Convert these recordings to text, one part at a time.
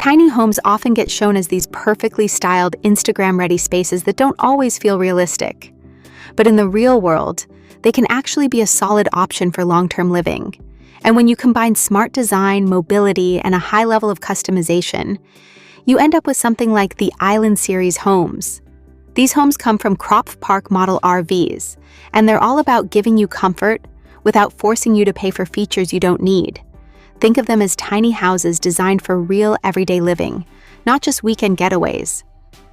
Tiny homes often get shown as these perfectly styled, Instagram-ready spaces that don't always feel realistic. But in the real world, they can actually be a solid option for long-term living. And when you combine smart design, mobility, and a high level of customization, you end up with something like the Island Series homes. These homes come from Crop Park model RVs, and they're all about giving you comfort without forcing you to pay for features you don't need. Think of them as tiny houses designed for real everyday living, not just weekend getaways.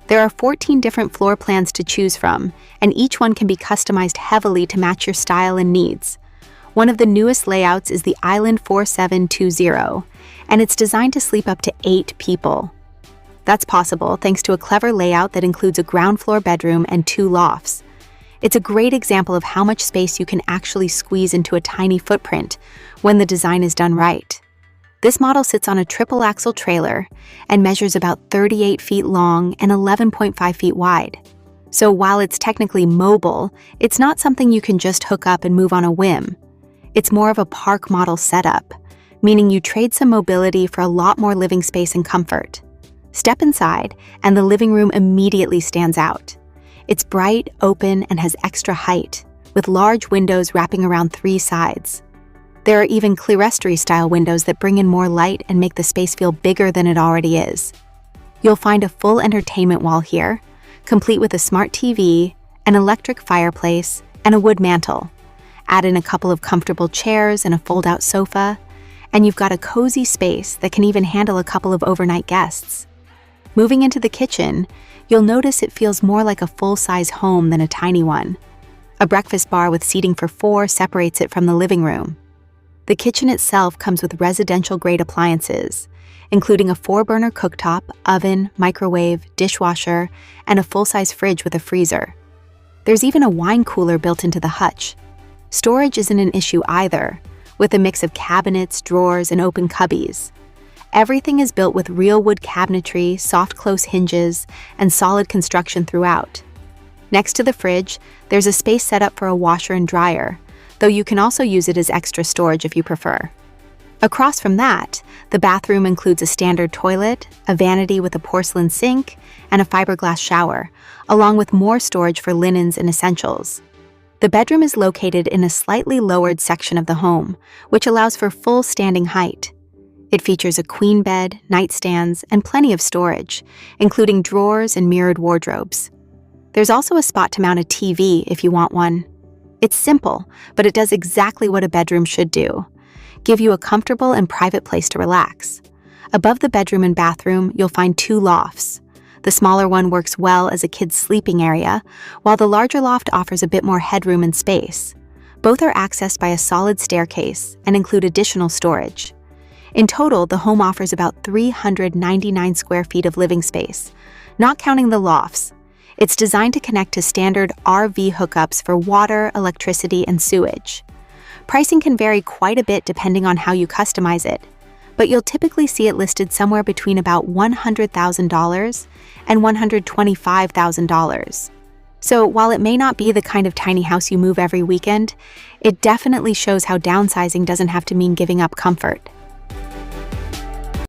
There are 14 different floor plans to choose from, and each one can be customized heavily to match your style and needs. One of the newest layouts is the Island 4720, and it's designed to sleep up to 8 people. That's possible thanks to a clever layout that includes a ground floor bedroom and 2 lofts. It's a great example of how much space you can actually squeeze into a tiny footprint when the design is done right. This model sits on a triple-axle trailer and measures about 38 feet long and 11.5 feet wide. So while it's technically mobile, it's not something you can just hook up and move on a whim. It's more of a park model setup, meaning you trade some mobility for a lot more living space and comfort. Step inside, and the living room immediately stands out. It's bright, open, and has extra height, with large windows wrapping around 3 sides. There are even clerestory-style windows that bring in more light and make the space feel bigger than it already is. You'll find a full entertainment wall here, complete with a smart TV, an electric fireplace, and a wood mantel. Add in a couple of comfortable chairs and a fold-out sofa, and you've got a cozy space that can even handle a couple of overnight guests. Moving into the kitchen, you'll notice it feels more like a full-size home than a tiny one. A breakfast bar with seating for 4 separates it from the living room. The kitchen itself comes with residential-grade appliances, including a 4-burner cooktop, oven, microwave, dishwasher, and a full-size fridge with a freezer. There's even a wine cooler built into the hutch. Storage isn't an issue either, with a mix of cabinets, drawers, and open cubbies. Everything is built with real wood cabinetry, soft close hinges, and solid construction throughout. Next to the fridge, there's a space set up for a washer and dryer, though you can also use it as extra storage if you prefer. Across from that, the bathroom includes a standard toilet, a vanity with a porcelain sink, and a fiberglass shower, along with more storage for linens and essentials. The bedroom is located in a slightly lowered section of the home, which allows for full standing height. It features a queen bed, nightstands, and plenty of storage, including drawers and mirrored wardrobes. There's also a spot to mount a TV if you want one. It's simple, but it does exactly what a bedroom should do: give you a comfortable and private place to relax. Above the bedroom and bathroom, you'll find 2 lofts. The smaller one works well as a kid's sleeping area, while the larger loft offers a bit more headroom and space. Both are accessed by a solid staircase and include additional storage. In total, the home offers about 399 square feet of living space, not counting the lofts. It's designed to connect to standard RV hookups for water, electricity, and sewage. Pricing can vary quite a bit depending on how you customize it, but you'll typically see it listed somewhere between about $100,000 and $125,000. So while it may not be the kind of tiny house you move every weekend, it definitely shows how downsizing doesn't have to mean giving up comfort.